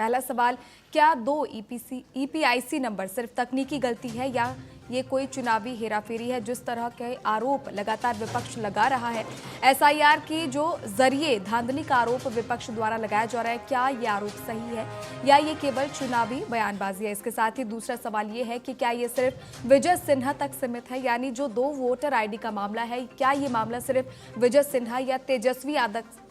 पहला सवाल, क्या दो ईपीआईसी नंबर सिर्फ तकनीकी गलती है या ये कोई चुनावी हेराफेरी है? जिस तरह के आरोप लगातार विपक्ष लगा रहा है, एसआईआर की जो जरिए धांधली का आरोप विपक्ष द्वारा लगाया जा रहा है, क्या ये आरोप सही है या ये केवल चुनावी बयानबाजी है? इसके साथ ही दूसरा सवाल ये है कि क्या ये सिर्फ विजय सिन्हा तक सीमित है, यानी जो 2 वोटर आईडी का मामला है, क्या ये मामला सिर्फ विजय सिन्हा या तेजस्वी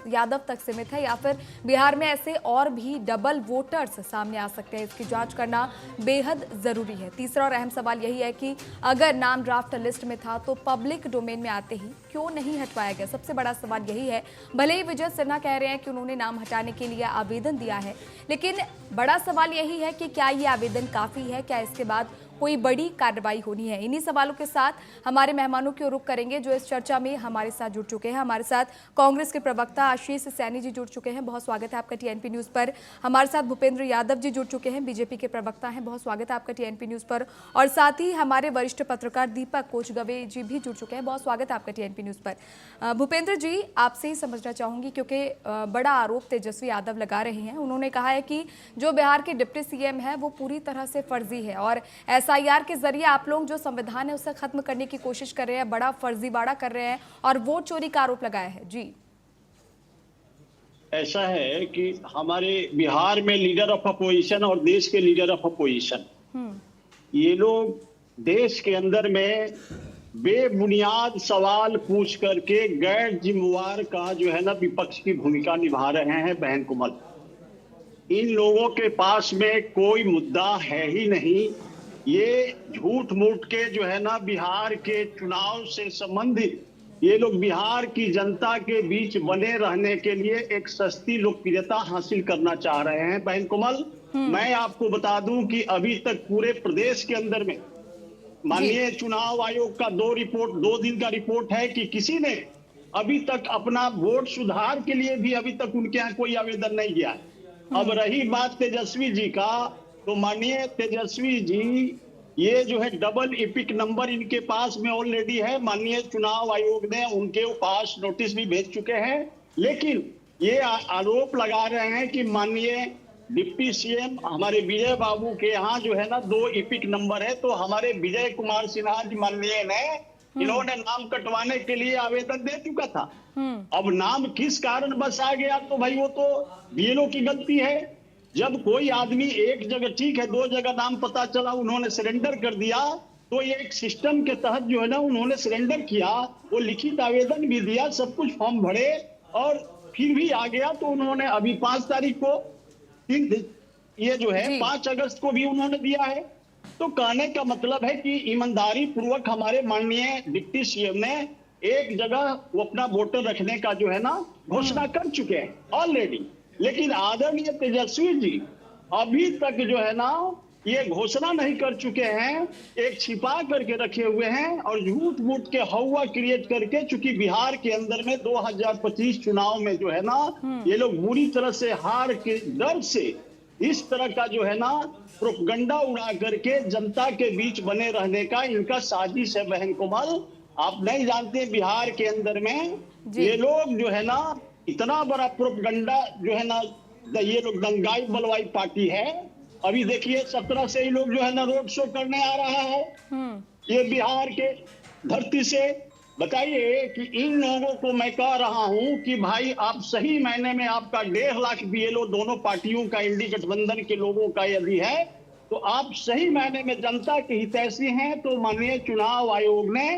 यादव तक सीमित है या फिर बिहार में ऐसे और भी डबल वोटर्स सामने आ सकते हैं? इसकी जांच करना बेहद जरूरी है। तीसरा और अहम सवाल यही है कि अगर नाम ड्राफ्ट लिस्ट में था तो पब्लिक डोमेन में आते ही क्यों नहीं हटवाया गया? सबसे बड़ा सवाल यही है। भले ही विजय सिन्हा कह रहे हैं कि उन्होंने नाम हटाने के लिए आवेदन दिया है, लेकिन बड़ा सवाल यही है कि क्या ये आवेदन काफी है? क्या इसके बाद कोई बड़ी कार्रवाई होनी है? इन्हीं सवालों के साथ हमारे मेहमानों की ओर रुख करेंगे जो इस चर्चा में हमारे साथ जुड़ चुके हैं। हमारे साथ कांग्रेस के प्रवक्ता आशीष सैनी जी जुड़ चुके हैं, बहुत स्वागत है आपका टीएनपी न्यूज पर। हमारे साथ भूपेंद्र यादव जी जुड़ चुके हैं, बीजेपी के प्रवक्ता हैं, बहुत स्वागत है आपका टीएनपी न्यूज पर। और साथ ही हमारे वरिष्ठ पत्रकार दीपक कोचगवे जी भी जुड़ चुके हैं, बहुत स्वागत है आपका टीएनपी न्यूज पर। भूपेंद्र जी, आपसे ही समझना चाहूंगी क्योंकि बड़ा आरोप तेजस्वी यादव लगा रहे हैं। उन्होंने कहा है कि जो बिहार के डिप्टी सीएम है वो पूरी तरह से फर्जी है और एसआईआर के जरिए आप लोग जो संविधान है उसे खत्म करने की कोशिश कर रहे हैं, बड़ा फर्जीवाड़ा कर रहे हैं और वोट चोरी का आरोप लगाया है। जी, ऐसा है कि हमारे बिहार में लीडर ऑफ अपोजिशन और देश के लीडर ऑफ अपोजिशन, ये लोग देश के अंदर में बेबुनियाद सवाल पूछ करके गैर जिम्मेवार का जो है ना विपक्ष की भूमिका निभा रहे हैं। बहन कुमल, इन लोगों के पास में कोई मुद्दा है ही नहीं। ये झूठ मूठ के जो है ना बिहार के चुनाव से संबंधित ये लोग बिहार की जनता के बीच बने रहने के लिए एक सस्ती लोकप्रियता हासिल करना चाह रहे हैं। बहन कुमल, मैं आपको बता दूं कि अभी तक पूरे प्रदेश के अंदर में माननीय चुनाव आयोग का 2 दिन का रिपोर्ट है कि किसी ने अभी तक अपना वोट सुधार के लिए भी अभी तक उनके यहाँ कोई आवेदन नहीं किया है। अब रही बात तेजस्वी जी का, तो माननीय तेजस्वी जी, ये जो है डबल इपिक नंबर इनके पास में ऑलरेडी है। माननीय चुनाव आयोग ने उनके पास नोटिस भी भेज चुके हैं, लेकिन ये आरोप लगा रहे हैं कि माननीय डिप्टी सीएम हमारे विजय बाबू के यहाँ जो है ना 2 इपिक नंबर है, तो हमारे विजय कुमार सिन्हा जी माननीय ने इन्होंने नाम कटवाने के लिए आवेदन दे चुका था। अब नाम किस कारण बस आ गया, तो भाई वो तो बीएलओ की गलती है। जब कोई आदमी एक जगह, ठीक है 2 जगह नाम पता चला, उन्होंने सरेंडर कर दिया, तो ये एक सिस्टम के तहत जो है ना उन्होंने सरेंडर किया, वो लिखित आवेदन भी दिया, सब कुछ फॉर्म भरे और फिर भी आ गया। तो उन्होंने अभी 5 तारीख को ये जो है 5 अगस्त को भी उन्होंने दिया है। तो कहने का मतलब है कि ईमानदारी पूर्वक हमारे माननीय डिप्टी सीएम ने एक जगह वो अपना वोटर रखने का जो है ना घोषणा कर चुके हैं ऑलरेडी, लेकिन आदरणीय तेजस्वी जी अभी तक जो है ना ये घोषणा नहीं कर चुके हैं, एक छिपा करके रखे हुए हैं और झूठ मूठ के हवा क्रिएट करके, चूंकि बिहार के अंदर में 2025 चुनाव में जो है ना ये लोग बुरी तरह से हार के डर से इस तरह का जो है ना प्रोपगंडा उड़ा करके जनता के बीच बने रहने का इनका साजिश है। बहन कोमल, आप नहीं जानते बिहार के अंदर में ये लोग जो है ना इतना बड़ा प्रोपगंडा जो है ना, ये लोग दंगाई बलवाई पार्टी है। अभी देखिए 17 से ही लोग जो है ना रोड शो करने आ रहा है ये बिहार के धरती से। बताइए कि इन लोगों को मैं कह रहा हूं कि भाई आप सही मायने में आपका 1.5 लाख बीएलओ दोनों पार्टियों का, इंडी गठबंधन के लोगों का यदि है, तो आप सही मायने में जनता के हितैषी हैं। तो माननीय चुनाव आयोग ने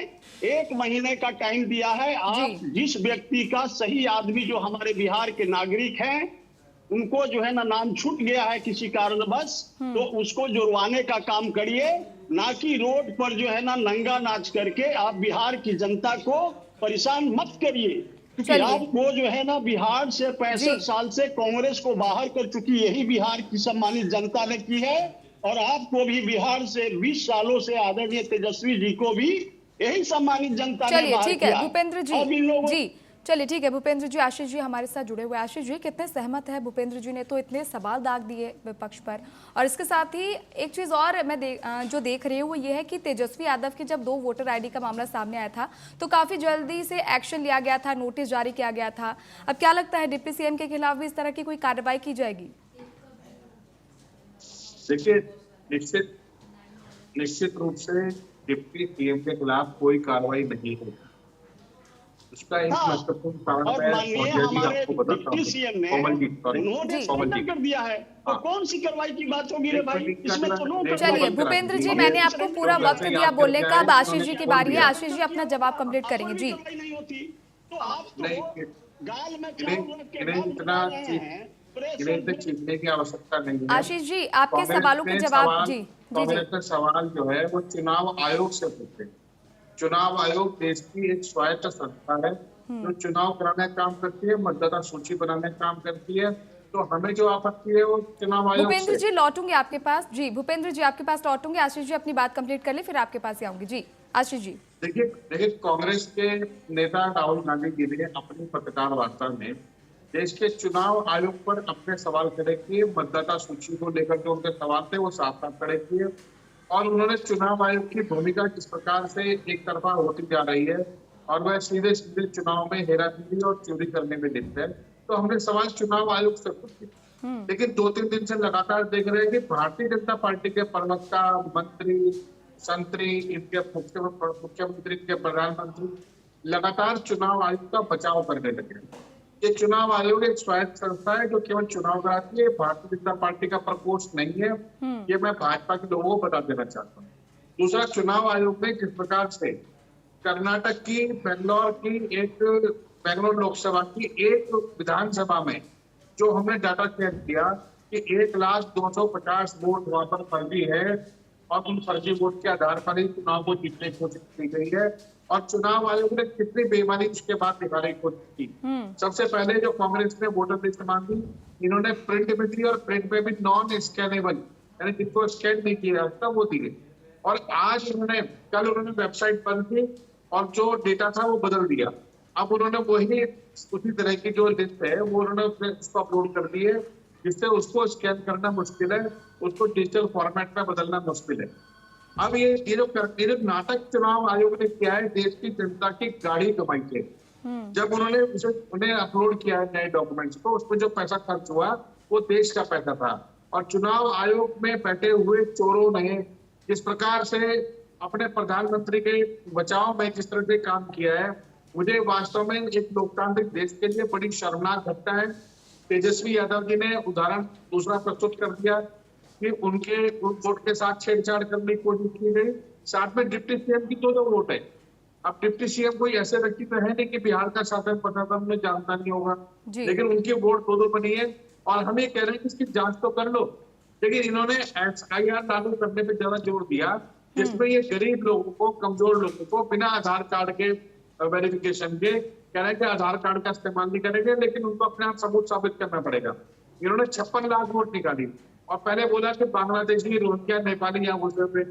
1 महीने का टाइम दिया है। आप जिस व्यक्ति का, सही आदमी जो हमारे बिहार के नागरिक हैं, उनको जो है ना नाम छूट गया है किसी कारणवश, तो उसको जुड़वाने का काम करिए, ना कि रोड पर जो है ना नंगा नाच करके आप बिहार की जनता को परेशान मत करिए। क्योंकि आपको जो है ना बिहार से 65 साल से कांग्रेस को बाहर कर चुकी यही बिहार की सम्मानित जनता ने की है, और आपको भी बिहार से 20 सालों से आदरणीय तेजस्वी जी को भी यही सम्मानित जनता ने बाहर किया। ठीक है भूपेंद्र जी, चलिए ठीक है भूपेंद्र जी। आशीष जी हमारे साथ जुड़े हुए। आशीष जी, कितने सहमत है? भूपेंद्र जी ने तो इतने सवाल दाग दिए विपक्ष पर, और इसके साथ ही एक चीज और मैं जो देख रही हूँ वो ये है कि तेजस्वी यादव के जब 2 वोटर आईडी का मामला सामने आया था तो काफी जल्दी से एक्शन लिया गया था, नोटिस जारी किया गया था। अब क्या लगता है डिप्टी सीएम के खिलाफ भी इस तरह की कोई कार्रवाई की जाएगी? देखिए, निश्चित निश्चित रूप से डिप्टी सीएम के खिलाफ कोई कार्रवाई नहीं होगी। उसका एक हाँ, महत्वपूर्ण कारण और मैं माननीय ऑलरेडी हमारे आपको बताता डिप्टी हूँ। सीएम ने कोमल जी, उन्होंने जी। सरेंडर कर दिया है, तो हाँ। कौन सी कार्रवाई की बात होगी रे भाई? इसमें तो नो चलिए कार्रवाई। भूपेंद्र जी, ये मैंने आपको पूरा जो वक्त जैसे दिया याद बोलने करके का। अब आए, आशीष जी की उन्होंने बारी है। बोल आशीष जी अपना जवाब कंप्लीट करेंगे जी। कार्रवाई नहीं होती तो आप तो नहीं, गाल में इन्हें चावल रख के इन्हें गाल इतना बजा रहे हैं। इन्हें इतने चीखने की आवश्यकता नहीं है। आशीष जी, आपके कांग्रेस सवालों के ने जवाब सवाल जी जी जी। कांग्रेस ने सवाल जो है वो चुनाव आयोग से पूछे। चुनाव आयोग देश की एक स्वायत्त संस्था है जो चुनाव कराने का काम करती है, मतदाता सूची बनाने का काम करती है। तो हमें जो आपत्ति है वो चुनाव आयोग भूपेंद्र से। जी लौटूंगे आपके पास जी। भूपेंद्र जी आपके पास लौटूंगे। आशीष जी अपनी बात कंप्लीट कर ले, फिर आपके पास ही आऊंगी जी। आशीष जी। देखिए, कांग्रेस के नेता राहुल गांधी जी ने अपनी पत्रकार वार्ता में देश के चुनाव आयोग पर अपने सवाल खड़े किए। मतदाता सूची को लेकर जो उनके सवाल थे वो साफ साफ खड़े किए और उन्होंने चुनाव आयोग की भूमिका किस प्रकार से एक तरफा होती जा रही है और वह सीधे सीधे चुनाव में हेराफेरी और चोरी करने में लिप्त है। तो हमने सवाल चुनाव आयोग से पूछे, लेकिन 2-3 दिन से लगातार देख रहे हैं कि भारतीय जनता पार्टी के प्रवक्ता, मंत्री, संतरी, इनके मुख्यमंत्री, इनके प्रधानमंत्री लगातार चुनाव आयोग का बचाव करने लगे। ये चुनाव आयोग एक स्वायत्त संस्था है जो केवल चुनाव कराती है, भारतीय जनता पार्टी का प्रकोष्ठ नहीं है। ये मैं भाजपा के लोगों को बता देना चाहता हूँ। दूसरा, चुनाव आयोग ने जिस प्रकार से कर्नाटक की बेंगलोर लोकसभा की एक विधानसभा में जो हमने डाटा शेयर किया कि 1,02,50 वोट वहां पर फर्जी है और उन फर्जी वोट के आधार पर ही चुनाव को जीतने की कोशिश की गई है और चुनाव आयोग ने कितनी बेईमानी उसके बाद दिखाने की कोशिश की। सबसे पहले जो कांग्रेस ने वोटर लिस्ट मांगी, इन्होंने प्रिंट में दी और प्रिंट में भी नॉन स्कैनेबल, यानी जिसको स्कैन नहीं किया जाता वो दिए। और आज कल उन्होंने वेबसाइट बंद की और जो डेटा था वो बदल दिया। अब उन्होंने वही उसी तरह की जो लिस्ट है वो उन्होंने उसको अपलोड कर दी है, जिससे उसको स्कैन करना मुश्किल है, उसको डिजिटल फॉर्मेट में बदलना मुश्किल है। अब ये जो नाटक चुनाव आयोग ने किया है देश की जनता की गाढ़ी कमाई से, जब उन्हें अपलोड किया है नए डॉक्यूमेंट्स को, उसमें जो पैसा खर्च हुआ वो देश का पैसा था। और चुनाव आयोग में बैठे हुए चोरों ने जिस प्रकार से अपने प्रधानमंत्री के बचाव में जिस तरह से काम किया है, मुझे वास्तव में एक लोकतांत्रिक देश के लिए बड़ी शर्मनाक घटना है। तेजस्वी यादव जी ने उदाहरण दूसरा प्रस्तुत कर दिया कि उनके वोट के साथ छेड़छाड़ करने की कोशिश की गई। साथ में डिप्टी सीएम की 2 वोट है। अब डिप्टी सीएम कोई ऐसे व्यक्ति तो है नहीं कि बिहार का शासन प्रशासन में जानता नहीं होगा, लेकिन उनकी वोट 2 बनी है और हम ये कह रहे हैं कि इसकी जांच तो कर लो। लेकिन इन्होंने SIR लागू करने पे ज्यादा जोर दिया, जिसमें ये गरीब लोगों को, कमजोर लोगों को बिना आधार कार्ड के वेरिफिकेशन के कह रहे हैं कि आधार कार्ड का इस्तेमाल नहीं करेंगे, लेकिन उनको अपने आप सबूत साबित करना पड़ेगा। इन्होंने 56 लाख वोट निकाली और पहले बोला कि बांग्लादेशी, रोहिंग्या, नेपाली यहाँ घुसे हुए।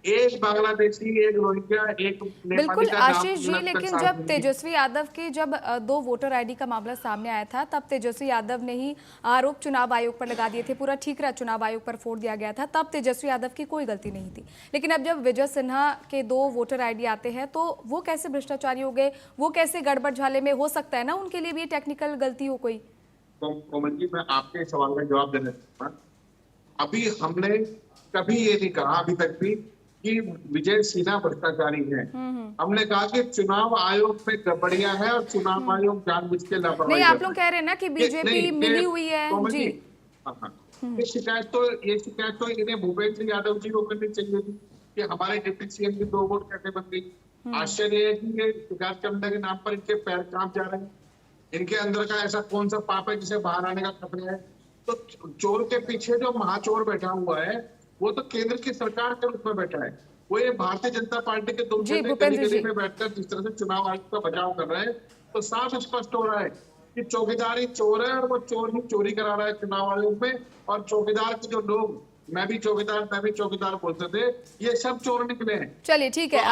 एक बांग्लादेशी, एक रोहिंग्या, एक नेपाली बिल्कुल का नाम आशीष जी, लेकिन जब तेजस्वी यादव की जब 2 वोटर आईडी का मामला सामने आया था, तब तेजस्वी यादव ने ही आरोप चुनाव आयोग पर लगा दिए थे। पूरा ठीकरा चुनाव आयोग पर फोड़ दिया गया था। तब तेजस्वी यादव की कोई गलती नहीं थी। लेकिन अब जब विजय सिन्हा के 2 वोटर आईडी आते हैं तो वो कैसे भ्रष्टाचारी हो गए, वो कैसे गड़बड़ झाले में? हो सकता है ना उनके लिए भी टेक्निकल गलती हो कोई। कोमल जी, मैं आपके सवाल का जवाब देना चाहता हूँ। अभी हमने कभी ये नहीं कहा अभी तक भी कि विजय सिन्हा भ्रष्टाचारी है। हमने कहा कि चुनाव आयोग में गड़बड़ियां है और चुनाव आयोग जानबूझ के लापरवाही। नहीं, आप लोग कह रहे हैं ना कि बीजेपी मिली हुई है जी। ये शिकायत तो इन्हें भूपेंद्र यादव जी को करनी चाहिए थी कि हमारे डिप्टी सीएम की 2 वोट कैसे बन गई। आश्चर्य है कि ये शिकायत करने के नाम पर इनके पैर कांप जा रहे हैं। इनके अंदर का ऐसा कौन सा पाप है जिसे बाहर आने का खतरा है? तो चोर के पीछे जो महाचोर बैठा हुआ है वो तो केंद्र की सरकार के रूप में बैठा है। वो ये भारतीय जनता पार्टी के 2 गली में बैठकर जिस तरह से चुनाव आयोग का बचाव कर रहे हैं, तो साफ स्पष्ट हो रहा है कि चौकीदार ही चोर है और वो चोर ही चोरी करा रहा है चुनाव आयोग में। और चौकीदार के जो लोग, मैं भी चौकीदार बोलते थे, ये सब चोर निकले हैं। चलिए ठीक है।